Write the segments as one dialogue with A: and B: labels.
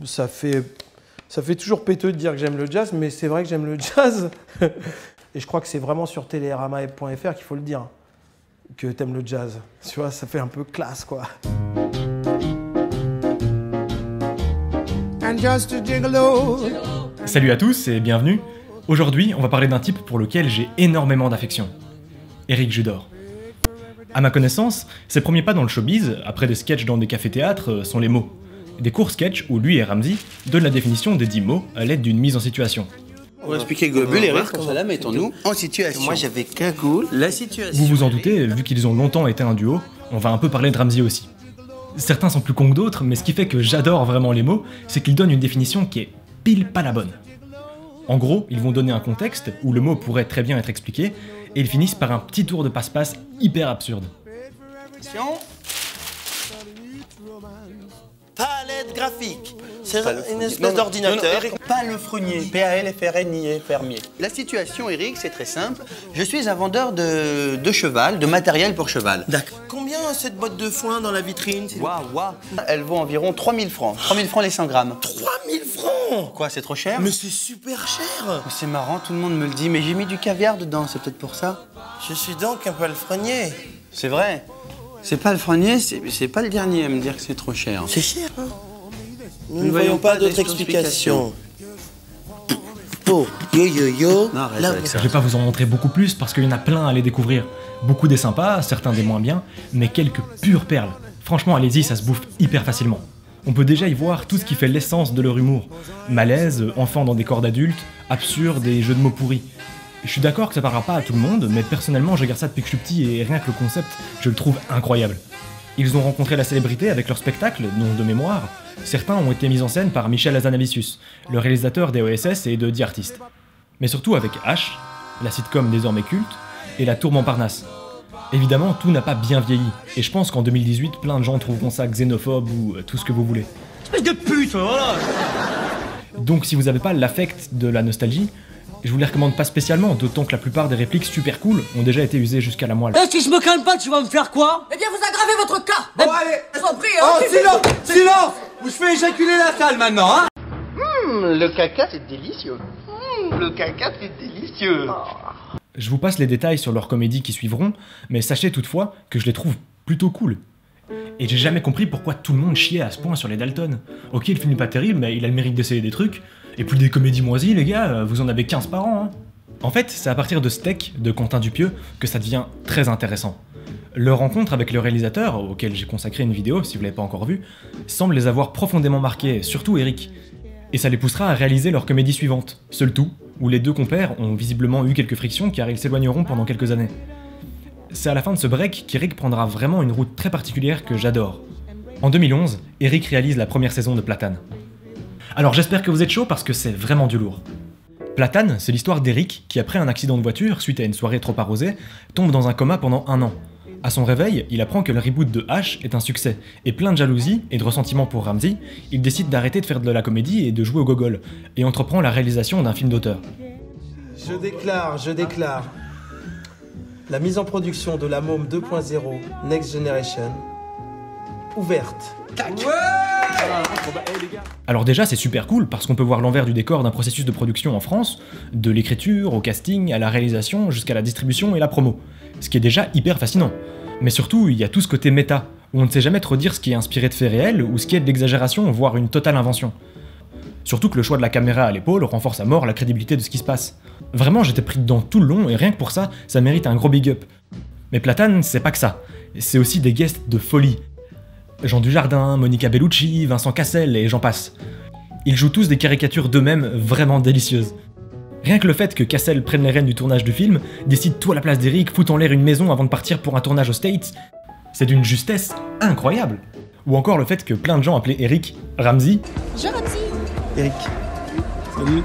A: ça fait toujours péteux de dire que j'aime le jazz, mais c'est vrai que j'aime le jazz. Et je crois que c'est vraiment sur telerama.fr qu'il faut le dire, que t'aimes le jazz. Tu vois, ça fait un peu classe, quoi.
B: Salut à tous et bienvenue. Aujourd'hui, on va parler d'un type pour lequel j'ai énormément d'affection. Éric Judor. À ma connaissance, ses premiers pas dans le showbiz, après des sketchs dans des cafés-théâtres, sont les mots. Des courts sketchs où lui et Ramzy donnent la définition des 10 mots à l'aide d'une mise en situation.
C: On va expliquer Globule et rire, comme ça là, mettons-nous en situation. Moi j'avais cagoule, la situation.
B: Vous vous en doutez, vu qu'ils ont longtemps été un duo, on va un peu parler de Ramzy aussi. Certains sont plus cons que d'autres, mais ce qui fait que j'adore vraiment les mots, c'est qu'ils donnent une définition qui est pile pas la bonne. En gros, ils vont donner un contexte où le mot pourrait très bien être expliqué, et ils finissent par un petit tour de passe-passe hyper absurde.
C: Palette graphique. C'est une espèce d'ordinateur. Palefrenier. P-A-L-F-R-N-I-E, fermier. La situation, Eric, c'est très simple. Je suis un vendeur de cheval, de matériel pour cheval. D'accord. Combien cette boîte de foin dans la vitrine? Waouh. Elle vaut environ 3000 francs. 3000 francs les 100 grammes. 3000 francs? Quoi, c'est trop cher? Mais c'est super cher. C'est marrant, tout le monde me le dit, mais j'ai mis du caviar dedans, c'est peut-être pour ça. Je suis donc un palefrenier. C'est vrai. C'est pas le palefrenier, c'est pas le dernier à me dire que c'est trop cher. C'est cher, hein? Nous ne voyons pas d'autre explication. Oh, yo. Non, arrête,
B: je vais pas vous en montrer beaucoup plus parce qu'il y en a plein à aller découvrir. Beaucoup des sympas, certains des moins bien, mais quelques pures perles. Franchement, allez-y, ça se bouffe hyper facilement. On peut déjà y voir tout ce qui fait l'essence de leur humour. Malaise, enfants dans des corps d'adultes, absurde et jeux de mots pourris. Je suis d'accord que ça parlera pas à tout le monde, mais personnellement je regarde ça depuis que je suis petit et rien que le concept, je le trouve incroyable. Ils ont rencontré la célébrité avec leur spectacle, nom de mémoire. Certains ont été mis en scène par Michel Hazanavicius, le réalisateur des OSS et de The Artist. Mais surtout avec H, la sitcom désormais culte, et la Tour Montparnasse. Évidemment, tout n'a pas bien vieilli, et je pense qu'en 2018, plein de gens trouveront ça xénophobe ou tout ce que vous voulez.
C: Espèce de pute, voilà.
B: Donc si vous n'avez pas l'affect de la nostalgie, je vous les recommande pas spécialement, d'autant que la plupart des répliques super cool ont déjà été usées jusqu'à la moelle.
D: Eh, si je me calme pas, tu vas me faire quoi? Eh bien, vous aggravez votre cas.
E: Bon, allez.
D: Je vous en prie, hein.
E: Oh, silence. Ou je fais éjaculer la salle maintenant, hein.
C: Le caca, c'est délicieux. Le caca, c'est délicieux.
B: Je vous passe les détails sur leurs comédies qui suivront, mais sachez toutefois que je les trouve plutôt cool. Et j'ai jamais compris pourquoi tout le monde chiait à ce point sur les Dalton. Ok, le film n'est pas terrible, mais il a le mérite d'essayer des trucs. Et puis des comédies moisies, les gars, vous en avez 15 par an, hein. En fait, c'est à partir de Steak, de Quentin Dupieux, que ça devient très intéressant. Leur rencontre avec le réalisateur, auquel j'ai consacré une vidéo, si vous l'avez pas encore vue, semble les avoir profondément marqués, surtout Eric. Et ça les poussera à réaliser leur comédie suivante, Seul Tout, où les deux compères ont visiblement eu quelques frictions car ils s'éloigneront pendant quelques années. C'est à la fin de ce break qu'Eric prendra vraiment une route très particulière que j'adore. En 2011, Eric réalise la première saison de Platane. Alors j'espère que vous êtes chaud parce que c'est vraiment du lourd. Platane, c'est l'histoire d'Eric qui, après un accident de voiture suite à une soirée trop arrosée, tombe dans un coma pendant 1 an. À son réveil, il apprend que le reboot de H est un succès, et plein de jalousie et de ressentiment pour Ramzy, il décide d'arrêter de faire de la comédie et de jouer au gogol, et entreprend la réalisation d'un film d'auteur.
A: Je déclare la mise en production de La Môme 2.0 Next Generation ouverte.
B: Alors déjà c'est super cool parce qu'on peut voir l'envers du décor d'un processus de production en France, de l'écriture au casting, à la réalisation, jusqu'à la distribution et la promo. Ce qui est déjà hyper fascinant. Mais surtout, il y a tout ce côté méta, où on ne sait jamais trop dire ce qui est inspiré de faits réels ou ce qui est de l'exagération, voire une totale invention. Surtout que le choix de la caméra à l'épaule renforce à mort la crédibilité de ce qui se passe. Vraiment, j'étais pris dedans tout le long et rien que pour ça, ça mérite un gros big up. Mais Platane, c'est pas que ça. C'est aussi des guests de folie. Jean Dujardin, Monica Bellucci, Vincent Cassel et j'en passe. Ils jouent tous des caricatures d'eux-mêmes vraiment délicieuses. Rien que le fait que Cassel prenne les rênes du tournage du film, décide tout à la place d'Eric, fout en l'air une maison avant de partir pour un tournage aux States, c'est d'une justesse incroyable. Ou encore le fait que plein de gens appelaient Eric Ramzy.
D: Bonjour Ramzy.
A: Eric.
B: Salut.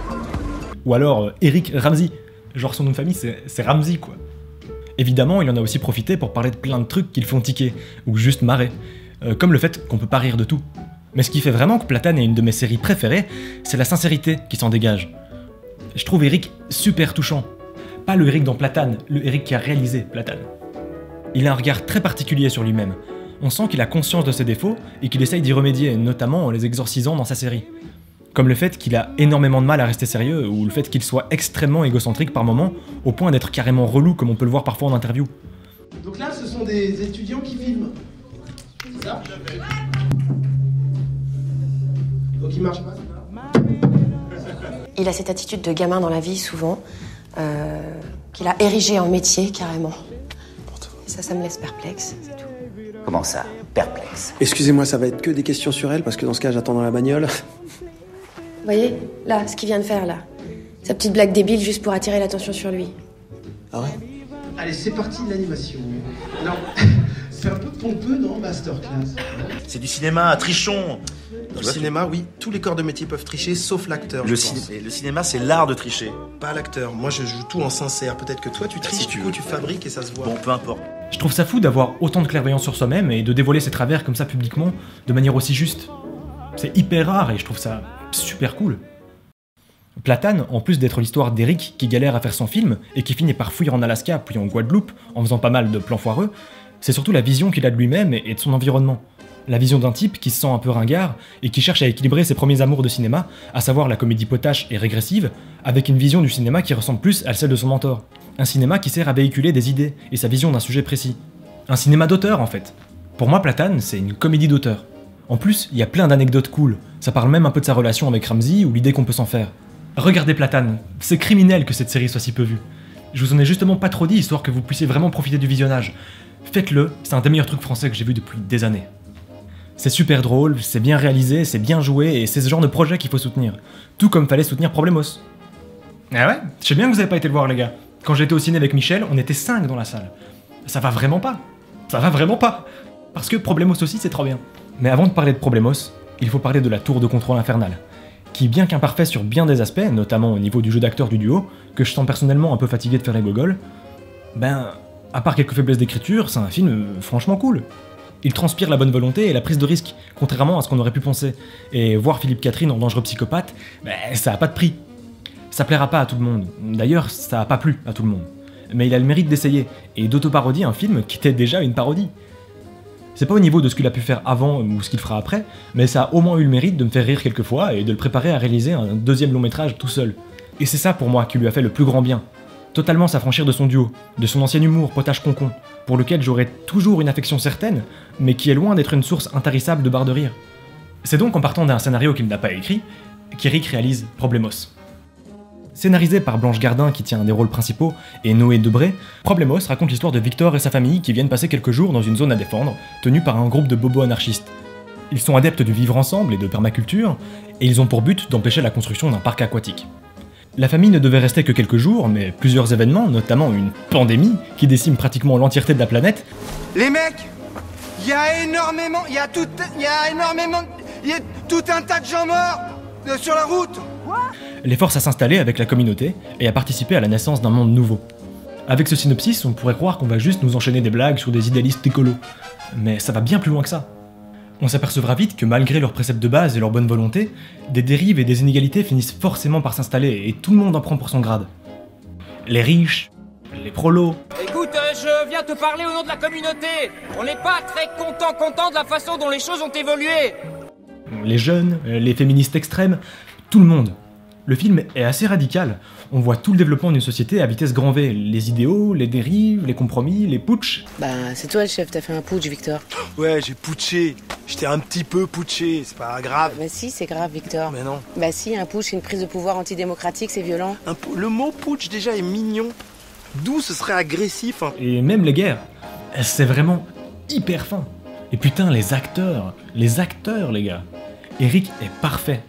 B: Ou alors Eric Ramzy. Genre son nom de famille c'est Ramzy quoi. Évidemment, il en a aussi profité pour parler de plein de trucs qui le font tiquer, ou juste marrer. Comme le fait qu'on peut pas rire de tout. Mais ce qui fait vraiment que Platane est une de mes séries préférées, c'est la sincérité qui s'en dégage. Je trouve Eric super touchant. Pas le Eric dans Platane, le Eric qui a réalisé Platane. Il a un regard très particulier sur lui-même. On sent qu'il a conscience de ses défauts et qu'il essaye d'y remédier, notamment en les exorcisant dans sa série. Comme le fait qu'il a énormément de mal à rester sérieux, ou le fait qu'il soit extrêmement égocentrique par moments, au point d'être carrément relou comme on peut le voir parfois en interview.
A: Donc là, ce sont des étudiants qui filment. C'est ça? Donc il marche pas.
F: Il a cette attitude de gamin dans la vie, souvent, qu'il a érigé en métier, carrément. Et ça me laisse perplexe, c'est tout.
C: Comment ça, perplexe?
G: Excusez-moi, ça va être que des questions sur elle, parce que dans ce cas, j'attends dans la bagnole.
F: Vous voyez, là, ce qu'il vient de faire, là. Sa petite blague débile juste pour attirer l'attention sur lui.
G: Ah ouais?
A: Allez, c'est parti de l'animation. Alors, c'est un peu pompeux, non, masterclass?
H: C'est du cinéma, trichons.
A: Dans le cinéma, oui, tous les corps de métier peuvent tricher, sauf l'acteur.
H: Le cinéma, c'est l'art de tricher.
A: Pas l'acteur. Moi, je joue tout en sincère. Peut-être que toi, tu triches,
H: si tu
A: du coup, tu fabriques et ça se voit.
H: Bon, peu importe.
B: Je trouve ça fou d'avoir autant de clairvoyance sur soi-même et de dévoiler ses travers comme ça publiquement, de manière aussi juste. C'est hyper rare et je trouve ça super cool. Platane, en plus d'être l'histoire d'Eric qui galère à faire son film et qui finit par fuir en Alaska puis en Guadeloupe en faisant pas mal de plans foireux, c'est surtout la vision qu'il a de lui-même et de son environnement. La vision d'un type qui se sent un peu ringard et qui cherche à équilibrer ses premiers amours de cinéma, à savoir la comédie potache et régressive, avec une vision du cinéma qui ressemble plus à celle de son mentor. Un cinéma qui sert à véhiculer des idées et sa vision d'un sujet précis. Un cinéma d'auteur en fait. Pour moi, Platane, c'est une comédie d'auteur. En plus, il y a plein d'anecdotes cool, ça parle même un peu de sa relation avec Ramsey ou l'idée qu'on peut s'en faire. Regardez Platane, c'est criminel que cette série soit si peu vue. Je vous en ai justement pas trop dit, histoire que vous puissiez vraiment profiter du visionnage. Faites-le, c'est un des meilleurs trucs français que j'ai vu depuis des années. C'est super drôle, c'est bien réalisé, c'est bien joué, et c'est ce genre de projet qu'il faut soutenir. Tout comme fallait soutenir Problemos. Ah ouais? Je sais bien que vous avez pas été le voir les gars. Quand j'étais au ciné avec Michel, on était 5 dans la salle. Ça va vraiment pas. Ça va vraiment pas. Parce que Problemos aussi c'est trop bien. Mais avant de parler de Problemos, il faut parler de la tour de contrôle infernale, qui bien qu'imparfait sur bien des aspects, notamment au niveau du jeu d'acteur du duo, que je sens personnellement un peu fatigué de faire les gogoles, ben, à part quelques faiblesses d'écriture, c'est un film franchement cool. Il transpire la bonne volonté et la prise de risque, contrairement à ce qu'on aurait pu penser. Et voir Philippe Catherine en dangereux psychopathe, ben, ça a pas de prix. Ça plaira pas à tout le monde. D'ailleurs, ça a pas plu à tout le monde. Mais il a le mérite d'essayer, et d'autoparodier un film qui était déjà une parodie. C'est pas au niveau de ce qu'il a pu faire avant ou ce qu'il fera après, mais ça a au moins eu le mérite de me faire rire quelques fois et de le préparer à réaliser un deuxième long métrage tout seul. Et c'est ça pour moi qui lui a fait le plus grand bien. Totalement s'affranchir de son duo, de son ancien humour potache-concon, pour lequel j'aurais toujours une affection certaine, mais qui est loin d'être une source intarissable de barres de rire. C'est donc en partant d'un scénario qu'il n'a pas écrit, qu'Eric réalise Problemos. Scénarisé par Blanche Gardin qui tient un des rôles principaux et Noé Debré, Problemos raconte l'histoire de Victor et sa famille qui viennent passer quelques jours dans une zone à défendre, tenue par un groupe de bobos anarchistes. Ils sont adeptes du vivre ensemble et de permaculture, et ils ont pour but d'empêcher la construction d'un parc aquatique. La famille ne devait rester que quelques jours, mais plusieurs événements, notamment une pandémie qui décime pratiquement l'entièreté de la planète.
E: Les mecs, il y a tout un tas de gens morts sur la route.
B: Les force à s'installer avec la communauté et à participer à la naissance d'un monde nouveau. Avec ce synopsis, on pourrait croire qu'on va juste nous enchaîner des blagues sur des idéalistes écolos. Mais ça va bien plus loin que ça. On s'apercevra vite que malgré leurs préceptes de base et leur bonne volonté, des dérives et des inégalités finissent forcément par s'installer et tout le monde en prend pour son grade. Les riches, les prolos...
D: Écoute, je viens te parler au nom de la communauté. On n'est pas très content de la façon dont les choses ont évolué.
B: Les jeunes, les féministes extrêmes, tout le monde. Le film est assez radical. On voit tout le développement d'une société à vitesse grand V. Les idéaux, les dérives, les compromis, les putschs.
I: Bah, c'est toi le chef, t'as fait un putsch, Victor.
E: Ouais, j'ai putché. J'étais un petit peu putché, c'est pas grave.
I: Bah si, c'est grave, Victor.
E: Mais non.
I: Bah si, un putsch, c'est une prise de pouvoir antidémocratique, c'est violent.
E: Le mot putsch déjà est mignon. D'où ce serait agressif.
B: Et même les guerres. C'est vraiment hyper fin. Et putain, les acteurs, les gars. Eric est parfait.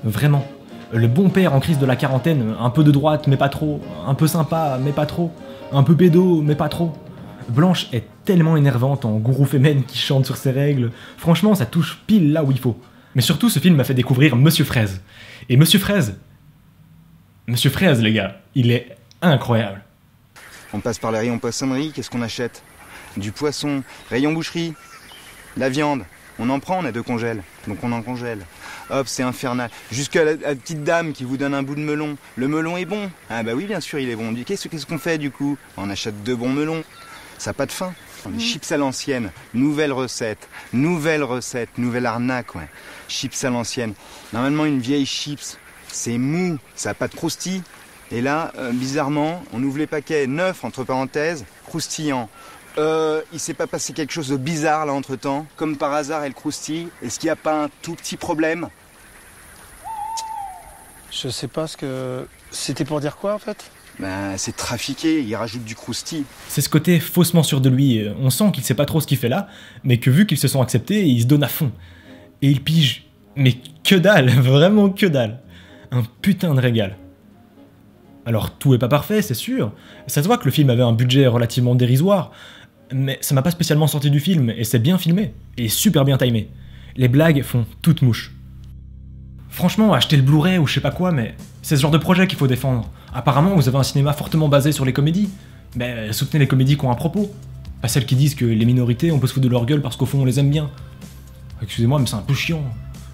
B: Vraiment. Le bon père en crise de la quarantaine, un peu de droite mais pas trop, un peu sympa mais pas trop, un peu pédo mais pas trop. Blanche est tellement énervante en gourou fémène qui chante sur ses règles, franchement ça touche pile là où il faut. Mais surtout ce film m'a fait découvrir Monsieur Fraise. Et Monsieur Fraise les gars, il est incroyable.
J: On passe par les rayons poissonnerie, qu'est-ce qu'on achète? Du poisson, rayon boucherie, la viande. On en prend, on a 2 congèles, donc on en congèle. Hop, c'est infernal. Jusqu'à la petite dame qui vous donne un bout de melon. Le melon est bon. Ah bah oui, bien sûr, il est bon. Qu'est-ce qu'on fait du coup? On achète 2 bons melons. ça n'a pas de fin. Les chips à l'ancienne, nouvelle recette, nouvelle arnaque, ouais. Chips à l'ancienne. Normalement, une vieille chips, c'est mou, ça n'a pas de croustille. Et là, bizarrement, on ouvre les paquets neufs, entre parenthèses, croustillant. Il s'est pas passé quelque chose de bizarre là entre-temps? Comme par hasard, elle croustille. Est-ce qu'il n'y a pas un tout petit problème?
A: Je sais pas ce que... C'était pour dire quoi en fait?
J: Ben, c'est trafiqué, il rajoute du croustille.
B: C'est ce côté faussement sûr de lui. On sent qu'il sait pas trop ce qu'il fait là, mais que vu qu'ils se sont acceptés, il se donne à fond. Et il pige. Mais que dalle, vraiment que dalle. Un putain de régal. Alors tout est pas parfait, c'est sûr. Ça se voit que le film avait un budget relativement dérisoire, mais ça m'a pas spécialement sorti du film, et c'est bien filmé, et super bien timé. Les blagues font toute mouche. Franchement, achetez le Blu-ray ou je sais pas quoi, mais c'est ce genre de projet qu'il faut défendre. Apparemment, vous avez un cinéma fortement basé sur les comédies. Mais soutenez les comédies qui ont un propos. Pas celles qui disent que les minorités, on peut se foutre de leur gueule parce qu'au fond on les aime bien. Excusez-moi, mais c'est un peu chiant.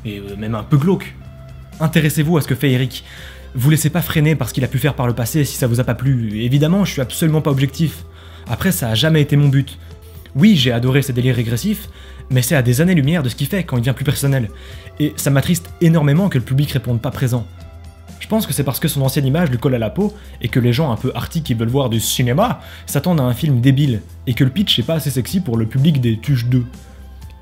B: Et même un peu glauque. Intéressez-vous à ce que fait Eric. Vous laissez pas freiner par ce qu'il a pu faire par le passé si ça vous a pas plu. Évidemment, je suis absolument pas objectif. Après, ça a jamais été mon but. Oui, j'ai adoré ses délires régressifs, mais c'est à des années-lumière de ce qu'il fait quand il devient plus personnel. Et ça m'attriste énormément que le public réponde pas présent. Je pense que c'est parce que son ancienne image lui colle à la peau, et que les gens un peu arty qui veulent voir du cinéma s'attendent à un film débile, et que le pitch est pas assez sexy pour le public des Tuches 2.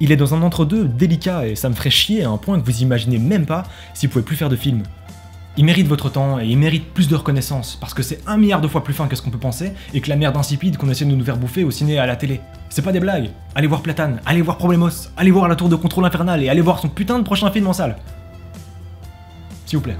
B: Il est dans un entre-deux délicat, et ça me ferait chier à un point que vous imaginez même pas s'il pouvait plus faire de film. Il mérite votre temps, et il mérite plus de reconnaissance, parce que c'est 1 milliard de fois plus fin que ce qu'on peut penser, et que la merde insipide qu'on essaie de nous faire bouffer au ciné et à la télé. C'est pas des blagues. Allez voir Platane, allez voir Problemos, allez voir La Tour de Contrôle Infernal, et allez voir son putain de prochain film en salle. S'il vous plaît.